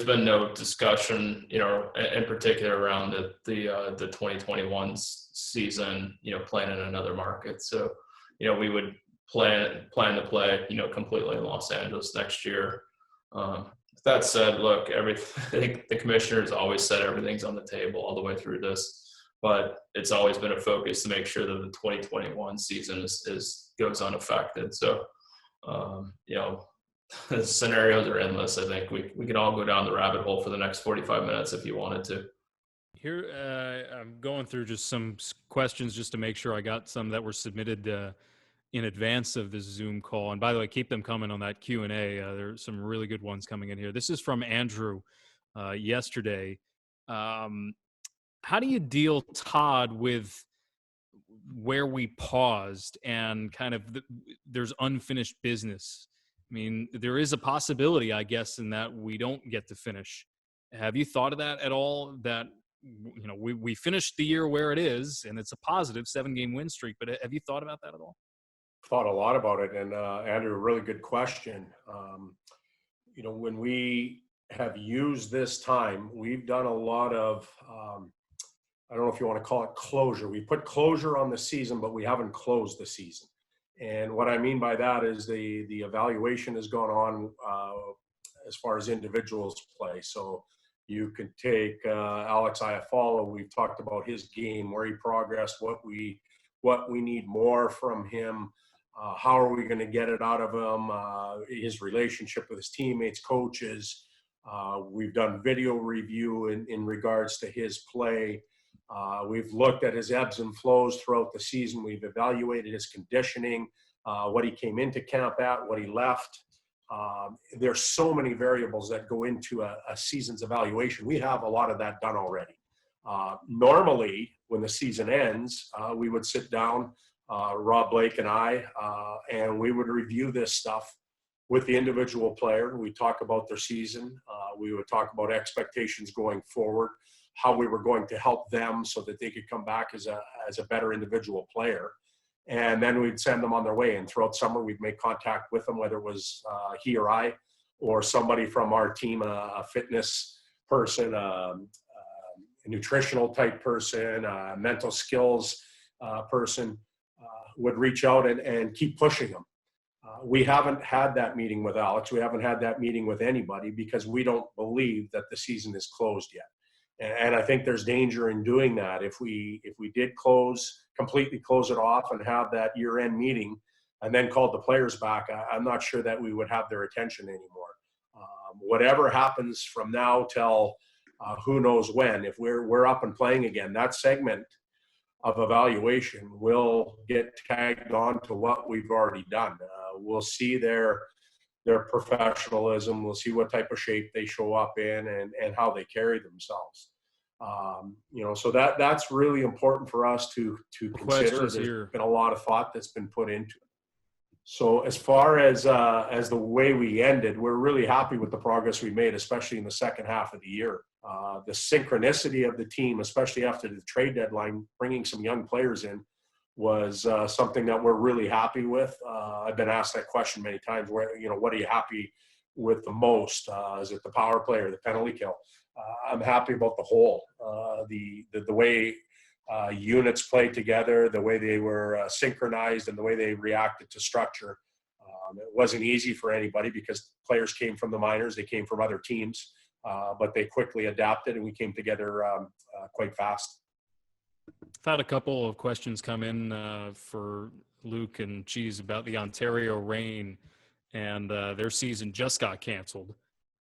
been no discussion, in particular around the 2021 season, playing in another market. So, we would plan to play, completely in Los Angeles next year. That said, look, I think the commissioner's always said everything's on the table all the way through this, but it's always been a focus to make sure that the 2021 season goes unaffected. So, the scenarios are endless. I think we could all go down the rabbit hole for the next 45 minutes if you wanted to. Here, I'm going through just some questions just to make sure I got some that were submitted in advance of this Zoom call. And by the way, keep them coming on that Q&A. There's some really good ones coming in here. This is from Andrew yesterday. How do you deal, Todd, with where we paused and kind of there's unfinished business I mean, there is a possibility, I guess, in that we don't get to finish. Have you thought of that at all? That, you know, we finished the year where it is, and it's a positive 7-game win streak. But have you thought about that at all? Thought a lot about it, and Andrew, a really good question. You know, when we have used this time, we've done a lot of, I don't know if you want to call it closure. We put closure on the season, but we haven't closed the season. And what I mean by that is the evaluation has gone on as far as individuals play. So you could take Alex Iafallo. We've talked about his game, where he progressed, what we need more from him. How are we going to get it out of him? His relationship with his teammates, coaches. We've done video review in regards to his play. We've looked at his ebbs and flows throughout the season. We've evaluated his conditioning, what he came into camp at, what he left. There's so many variables that go into a season's evaluation. We have a lot of that done already. Normally, when the season ends, we would sit down, Rob Blake and I, and we would review this stuff with the individual player. We talk about their season. We would talk about expectations going forward, how we were going to help them so that they could come back as a better individual player. And then we'd send them on their way. And throughout summer, we'd make contact with them, whether it was he or I, or somebody from our team, a fitness person, a nutritional type person, a mental skills person, would reach out and keep pushing them. We haven't had that meeting with Alex. We haven't had that meeting with anybody because we don't believe that the season is closed yet. And I think there's danger in doing that. If we did completely close it off and have that year-end meeting and then called the players back, I'm not sure that we would have their attention anymore. Whatever happens from now till who knows when, if we're up and playing again, that segment of evaluation will get tagged on to what we've already done. We'll see their professionalism. We'll see what type of shape they show up in and how they carry themselves. You know, so that's really important for us to consider. There's been a lot of thought that's been put into it. So as far as the way we ended, we're really happy with the progress we made, especially in the second half of the year. The synchronicity of the team, especially after the trade deadline, bringing some young players in, was something that we're really happy with. I've been asked that question many times. Where, you know, what are you happy with the most? Is it the power play or the penalty kill? I'm happy about the whole. The way units played together, the way they were synchronized, and the way they reacted to structure. It wasn't easy for anybody because players came from the minors, they came from other teams, but they quickly adapted and we came together quite fast. I've had a couple of questions come in for Luc and Cheese about the Ontario Reign, and their season just got canceled.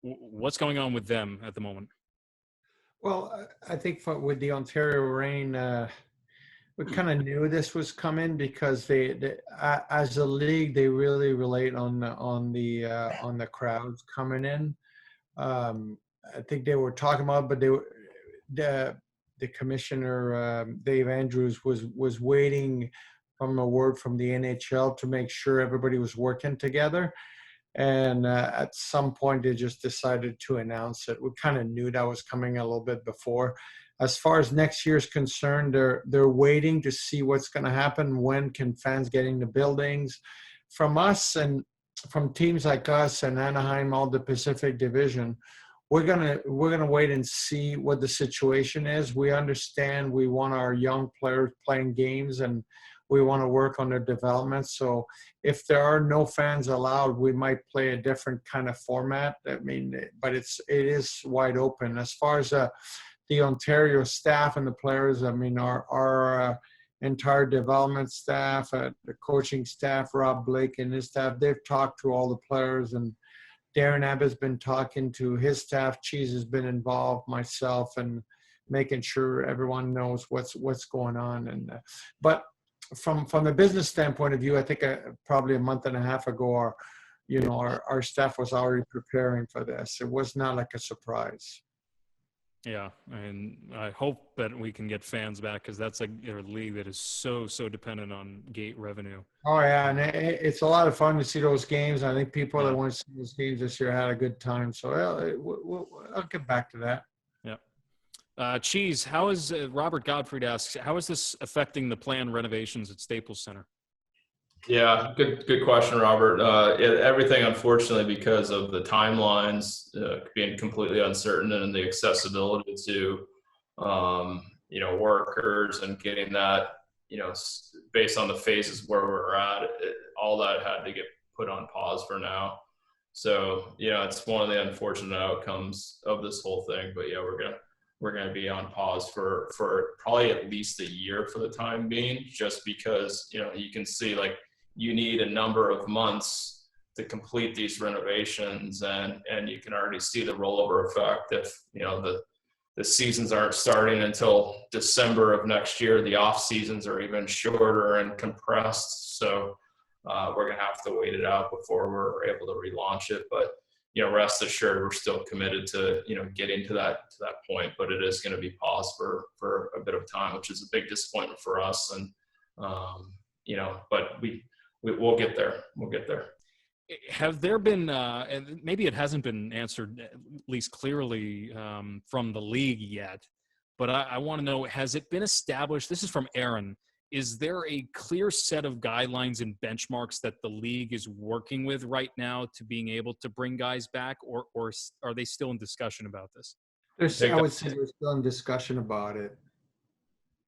What's going on with them at the moment? Well, I think with the Ontario Reign, we kind of knew this was coming because they as a league, they really relate on the crowds coming in. I think they were talking about, but the commissioner Dave Andrews was waiting from a word from the NHL to make sure everybody was working together. And at some point, they just decided to announce it. We kind of knew that was coming a little bit before. As far as next year's concerned, they're waiting to see what's going to happen. When can fans get in the buildings? From us and from teams like us and Anaheim, all the Pacific Division, we're gonna wait and see what the situation is. We understand we want our young players playing games and we want to work on their development. So if there are no fans allowed, we might play a different kind of format. I mean, but it is wide open. As far as the Ontario staff and the players, I mean, our entire development staff, the coaching staff, Rob Blake and his staff, they've talked to all the players, and Darren Abbott's been talking to his staff. Cheese has been involved, myself, and making sure everyone knows what's going on. And but from a business standpoint of view, I think probably a month and a half ago, our staff was already preparing for this. It was not like a surprise. Yeah, and I hope that we can get fans back because that's a league that is so dependent on gate revenue. Oh yeah, and it's a lot of fun to see those games. I think people that Yeah. want to see those games this year had a good time. So I'll get back to that. Yeah. Cheese, how is Robert Gottfried asks, how is this affecting the planned renovations at Staples Center? Yeah, good question, Robert. Everything, unfortunately, because of the timelines being completely uncertain and the accessibility to, workers and getting that, based on the phases where we're at, all that had to get put on pause for now. So, it's one of the unfortunate outcomes of this whole thing. But yeah, we're gonna be on pause for probably at least a year for the time being, just because you can see like you need a number of months to complete these renovations, and you can already see the rollover effect if the seasons aren't starting until December of next year. The off seasons are even shorter and compressed, so we're gonna have to wait it out before we're able to relaunch it. But rest assured, we're still committed to getting to that point. But it is going to be paused for a bit of time, which is a big disappointment for us. And but we'll get there. We'll get there. Have there been, and maybe it hasn't been answered at least clearly from the league yet, but I want to know, has it been established? This is from Aaron. Is there a clear set of guidelines and benchmarks that the league is working with right now to being able to bring guys back, or are they still in discussion about this? I would say there's still in discussion about it.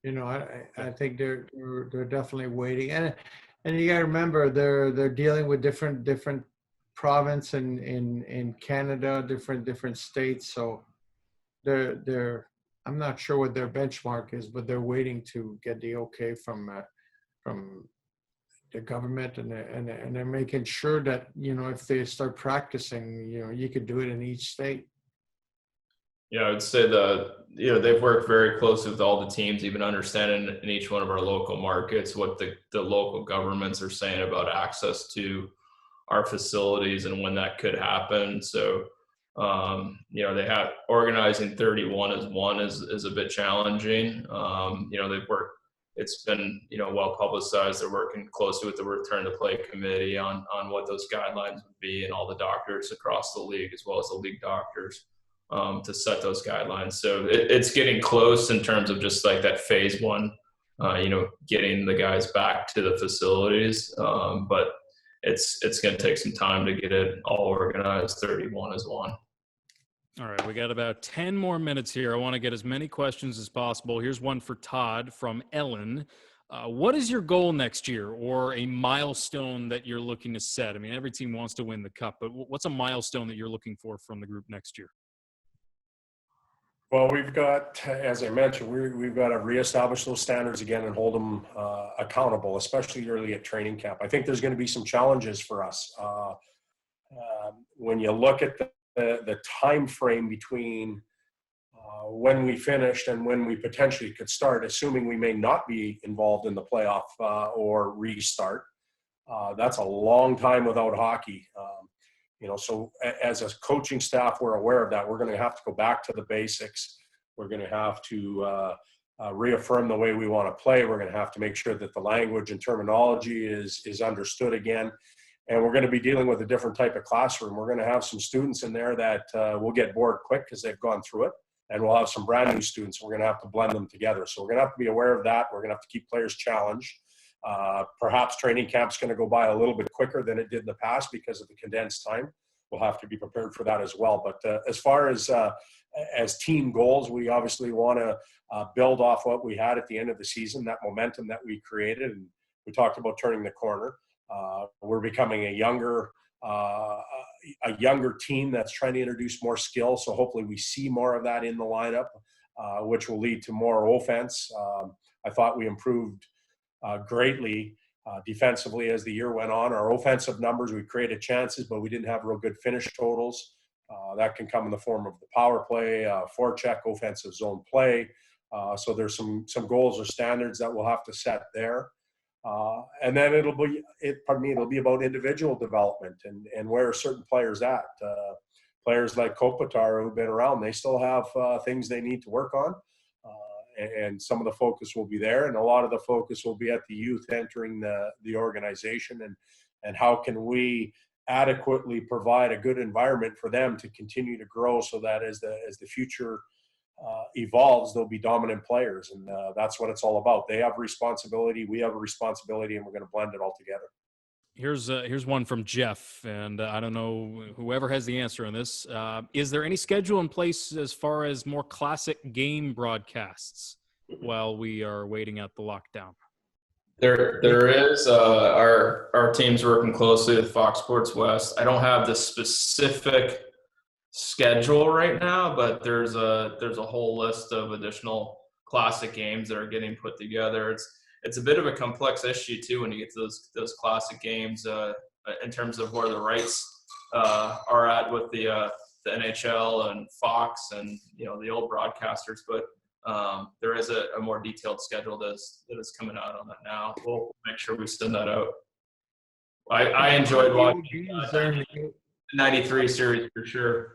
I think they're definitely waiting, and you got to remember they're dealing with different province in Canada, different states. So they're I'm not sure what their benchmark is, but they're waiting to get the okay from the government, and they're making sure that if they start practicing, you could do it in each state. I would say they've worked very closely with all the teams, even understanding in each one of our local markets what the local governments are saying about access to our facilities and when that could happen. So, they have organizing 31 as one is a bit challenging. They've worked. It's been well publicized. They're working closely with the Return to Play committee on what those guidelines would be, and all the doctors across the league as well as the league doctors. To set those guidelines. So it's getting close in terms of just like that phase one, getting the guys back to the facilities. But it's going to take some time to get it all organized. 31 is one. All right, we got about 10 more minutes here. I want to get as many questions as possible. Here's one for Todd from Ellen. What is your goal next year, or a milestone that you're looking to set? I mean, every team wants to win the cup, but what's a milestone that you're looking for from the group next year? Well, we've got, as I mentioned, we've got to reestablish those standards again and hold them accountable, especially early at training camp. I think there's going to be some challenges for us. When you look at the time frame between when we finished and when we potentially could start, assuming we may not be involved in the playoff or restart, that's a long time without hockey. So as a coaching staff, we're aware of that. We're going to have to go back to the basics. We're going to have to reaffirm the way we want to play. We're going to have to make sure that the language and terminology is understood again. And we're going to be dealing with a different type of classroom. We're going to have some students in there that will get bored quick because they've gone through it. And we'll have some brand new students. We're going to have to blend them together. So we're going to have to be aware of that. We're going to have to keep players challenged. Perhaps training camp's going to go by a little bit quicker than it did in the past because of the condensed time. We'll have to be prepared for that as well. But as far as team goals, we obviously want to build off what we had at the end of the season, that momentum that we created. And we talked about turning the corner. We're becoming a younger team that's trying to introduce more skill. So hopefully we see more of that in the lineup, which will lead to more offense. I thought we improved greatly defensively as the year went on. Our offensive numbers, we created chances, but we didn't have real good finish totals. That can come in the form of the power play, forecheck, offensive zone play. So there's some goals or standards that we'll have to set there. And then it'll be about individual development and where are certain players at. players like Kopitar who've been around, they still have things they need to work on. And some of the focus will be there, and a lot of the focus will be at the youth entering the organization, and how can we adequately provide a good environment for them to continue to grow, so that as the future evolves, they'll be dominant players. And that's what it's all about. They have responsibility, we have a responsibility, and we're going to blend it all together. Here's one from Jeff, and I don't know whoever has the answer on this. Is there any schedule in place as far as more classic game broadcasts while we are waiting out the lockdown? There is. Our team's working closely with Fox Sports West. I don't have the specific schedule right now, but there's a whole list of additional classic games that are getting put together. It's a bit of a complex issue too when you get to those classic games in terms of where the rights are at with the NHL and Fox and the old broadcasters. But there is a more detailed schedule that is coming out on that now. We'll make sure we send that out. I enjoyed watching the 93 series for sure.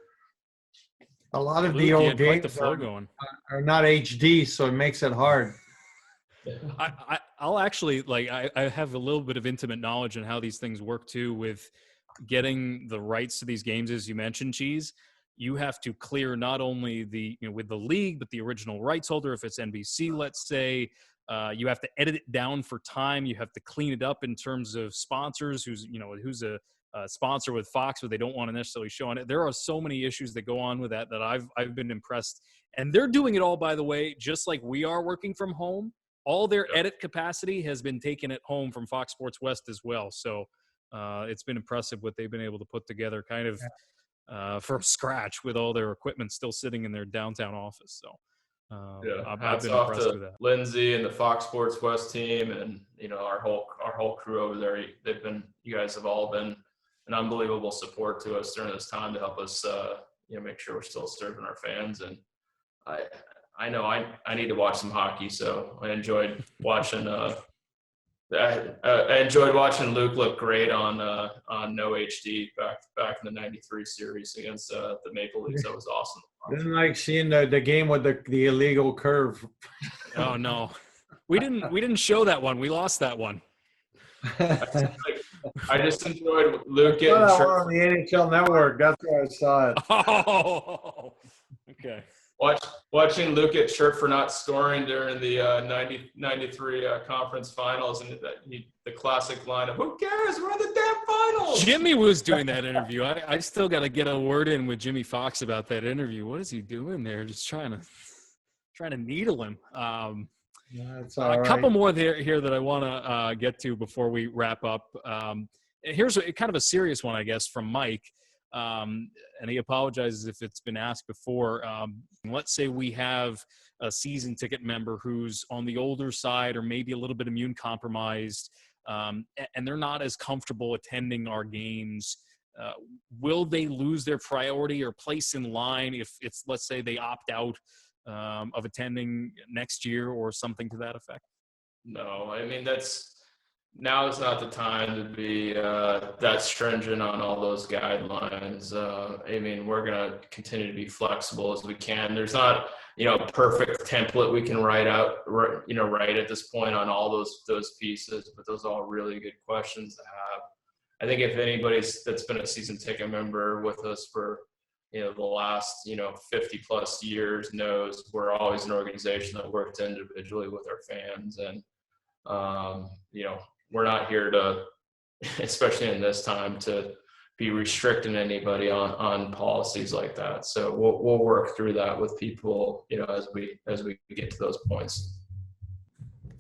A lot of Luc, the old quite the games flow going. are not HD, so it makes it hard. I'll actually I have a little bit of intimate knowledge on how these things work too, with getting the rights to these games. As you mentioned, Cheese, you have to clear not only with the league, but the original rights holder. If it's NBC, let's say, you have to edit it down for time. You have to clean it up in terms of sponsors, who's a sponsor with Fox, but they don't want to necessarily show on it. There are so many issues that go on with that I've been impressed. And they're doing it all, by the way, just like we are working from home. All their edit capacity has been taken at home from Fox Sports West as well. So it's been impressive what they've been able to put together kind of from scratch with all their equipment still sitting in their downtown office. So I've been impressed with that. Lindsay and the Fox Sports West team and our whole crew over there. You guys have all been an unbelievable support to us during this time to help us make sure we're still serving our fans. And I know I need to watch some hockey, so I enjoyed watching. I enjoyed watching Luc look great on no HD back in the '93 series against the Maple Leafs. That was awesome. Didn't like seeing the game with the illegal curve. Oh no, we didn't show that one. We lost that one. I just enjoyed Luc getting on the NHL Network. That's where I saw it. Oh, okay. Watching Luc get shirt for not scoring during the 93 conference finals, and the classic line of "Who cares? We're in the damn finals." Jimmy was doing that interview. I still got to get a word in with Jimmy Fox about that interview. What is he doing there? Just trying to needle him. That's all right. A couple more here that I want to get to before we wrap up. Here's kind of a serious one, I guess, from Mike. And he apologizes if it's been asked before. Let's say we have a season ticket member who's on the older side or maybe a little bit immune compromised, and they're not as comfortable attending our games. Will they lose their priority or place in line if it's, let's say, they opt out of attending next year or something to that effect? No, I mean, now is not the time to be that stringent on all those guidelines. I mean, we're going to continue to be flexible as we can. There's not, a perfect template we can write at this point on all those pieces, but those are all really good questions to have. I think if anybody's that's been a season ticket member with us for, the last, 50 plus years knows we're always an organization that works individually with our fans. And, we're not here to, especially in this time, to be restricting anybody on policies like that. So we'll work through that with people, as we get to those points.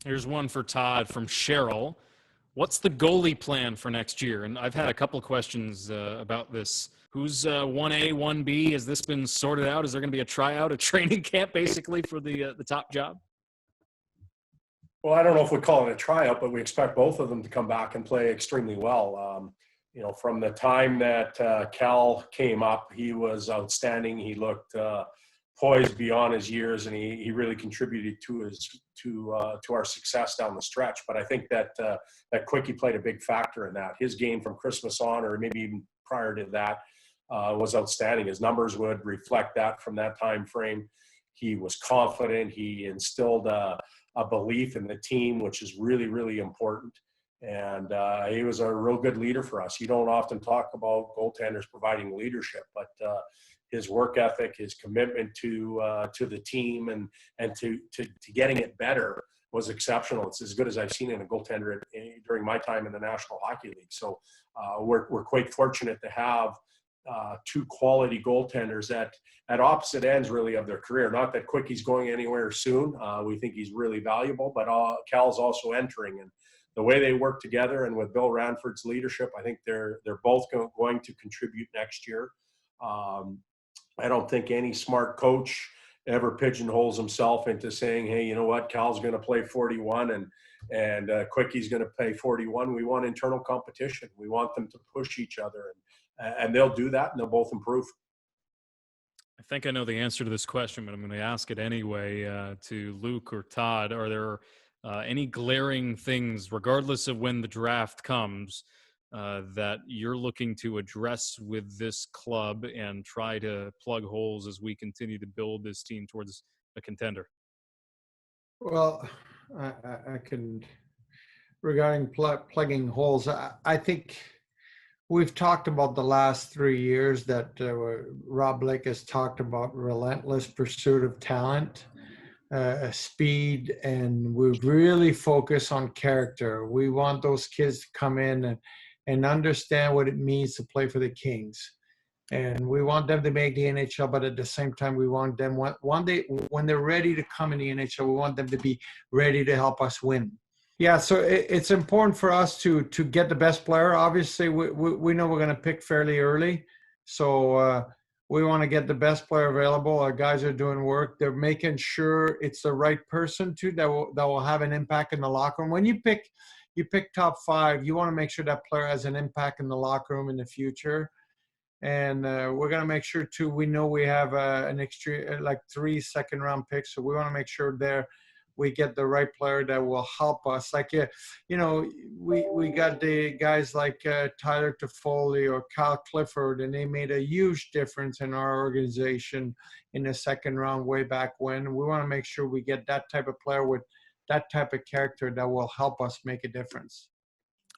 Here's one for Todd from Cheryl. What's the goalie plan for next year? And I've had a couple of questions about this. Who's 1A, 1B? Has this been sorted out? Is there going to be a tryout, a training camp, basically, for the top job? Well, I don't know if we call it a tryout, but we expect both of them to come back and play extremely well. From the time that Cal came up, he was outstanding. He looked poised beyond his years, and he really contributed to our success down the stretch. But I think that Quickie played a big factor in that. His game from Christmas on, or maybe even prior to that, was outstanding. His numbers would reflect that from that time frame. He was confident. He instilled a belief in the team, which is really, really important. And he was a real good leader for us. You don't often talk about goaltenders providing leadership, but his work ethic, his commitment to the team, and to getting it better was exceptional. It's as good as I've seen in a goaltender during my time in the National Hockey League. So we're quite fortunate to have two quality goaltenders at opposite ends really of their career. Not that Quickie's going anywhere soon. We think he's really valuable, but Cal's also entering, and the way they work together and with Bill Ranford's leadership, I think they're both going to contribute next year. I don't think any smart coach ever pigeonholes himself into saying, hey, you know what, Cal's going to play 41 and Quickie's going to play 41. We want internal competition. We want them to push each other, and they'll do that, and they'll both improve. I think I know the answer to this question, but I'm going to ask it anyway to Luc or Todd. Are there any glaring things, regardless of when the draft comes, that you're looking to address with this club and try to plug holes as we continue to build this team towards a contender? Well, I can, regarding plugging holes, I think we've talked about the last 3 years that Rob Blake has talked about relentless pursuit of talent, speed, and we really focus on character. We want those kids to come in and understand what it means to play for the Kings. And we want them to make the NHL, but at the same time, we want them, one day, when they're ready to come in the NHL, we want them to be ready to help us win. Yeah, so it's important for us to get the best player. Obviously, we know we're going to pick fairly early. So we want to get the best player available. Our guys are doing work. They're making sure it's the right person, too, that will have an impact in the locker room. When you pick top 5, you want to make sure that player has an impact in the locker room in the future. And we're going to make sure, too, we know we have an extra, like 3 second-round picks. So we want to make sure we get the right player that will help us. Like, we got the guys like Tyler Toffoli or Kyle Clifford, and they made a huge difference in our organization in the second round way back when. We want to make sure we get that type of player with that type of character that will help us make a difference.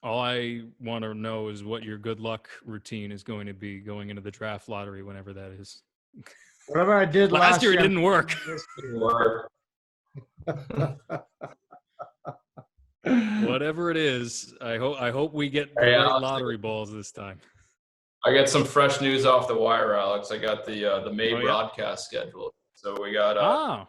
All I want to know is what your good luck routine is going to be going into the draft lottery, whenever that is. Whatever I did last year, it didn't work. Whatever it is, I hope we get the right lottery balls this time. I got some fresh news off the wire, Alex. I got the May broadcast schedule. So we got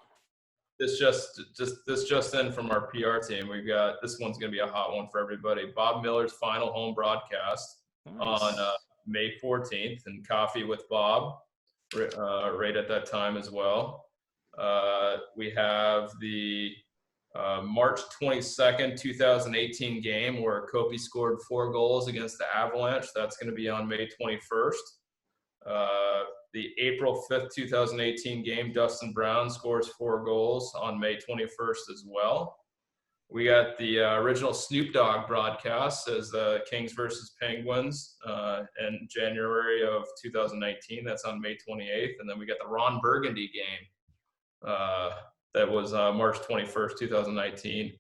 this just in from our PR team. We've got, this one's going to be a hot one for everybody. Bob Miller's final home broadcast on May 14th, and Coffee with Bob right at that time as well. We have the March 22nd, 2018 game where Kopi scored 4 goals against the Avalanche. That's going to be on May 21st. The April 5th, 2018 game, Dustin Brown scores 4 goals on May 21st as well. We got the original Snoop Dogg broadcast as the Kings versus Penguins in January of 2019. That's on May 28th. And then we got the Ron Burgundy game. That was March 21st, 2019.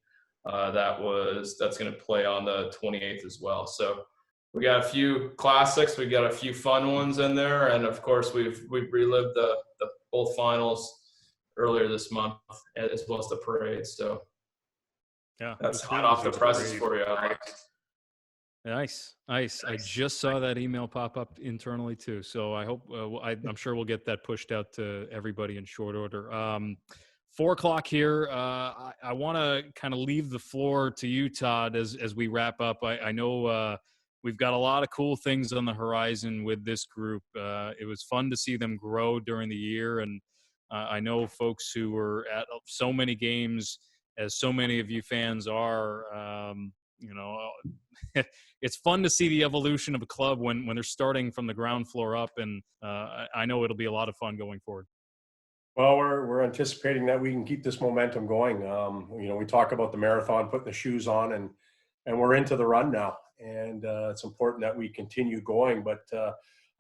That's going to play on the 28th as well. So we got a few classics. We got a few fun ones in there, and of course we've relived the both finals earlier this month, as well as the parade. So yeah, that's hot off the presses for you, Alex. Nice. I just saw that email pop up internally too. So I hope I'm sure we'll get that pushed out to everybody in short order. 4 o'clock here. I want to kind of leave the floor to you, Todd, as we wrap up. I know we've got a lot of cool things on the horizon with this group. It was fun to see them grow during the year, and I know folks who were at so many games, as so many of you fans are. It's fun to see the evolution of a club when they're starting from the ground floor up, and I know it'll be a lot of fun going forward. Well, we're anticipating that we can keep this momentum going. We talk about the marathon, putting the shoes on, and we're into the run now. And it's important that we continue going. But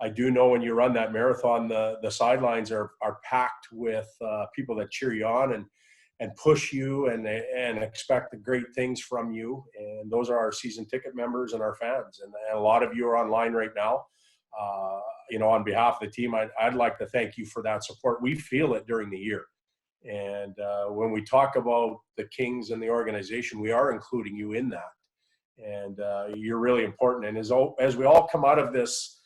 I do know when you run that marathon, the sidelines are packed with people that cheer you on and push you and expect the great things from you. And those are our season ticket members and our fans. And a lot of you are online right now. On behalf of the team, I'd like to thank you for that support. We feel it during the year. And when we talk about the Kings and the organization, we are including you in that. And you're really important. And as we all come out of this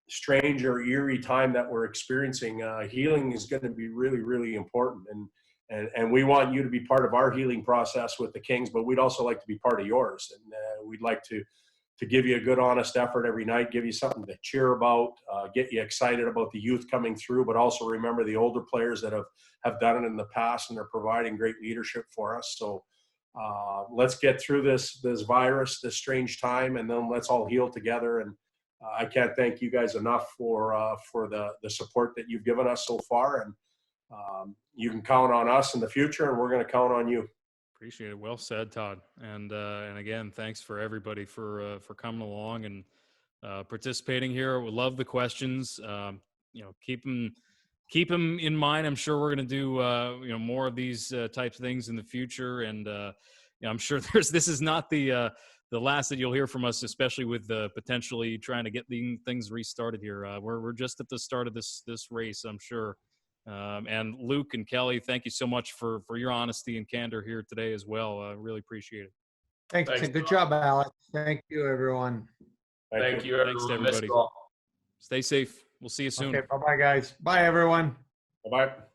strange or eerie time that we're experiencing, healing is going to be really, really important. And we want you to be part of our healing process with the Kings, but we'd also like to be part of yours. And we'd like to give you a good, honest effort every night, give you something to cheer about, get you excited about the youth coming through, but also remember the older players that have done it in the past and are providing great leadership for us. So let's get through this virus, this strange time, and then let's all heal together. And I can't thank you guys enough for the support that you've given us so far. And you can count on us in the future, and we're going to count on you. Appreciate it. Well said, Todd. And again, thanks for everybody for coming along and participating here. We love the questions. Keep them in mind. I'm sure we're going to do more of these types of things in the future. And I'm sure this is not the last that you'll hear from us, especially with potentially trying to get things restarted here. We're just at the start of this race, I'm sure. And Luc and Kelly, thank you so much for your honesty and candor here today as well. Really appreciate it. Thanks. Good job, Alex. Thank you, everyone. Thank you, everyone. Thanks to everybody. Stay safe. We'll see you soon. Okay, bye-bye, guys. Bye, everyone. Bye-bye.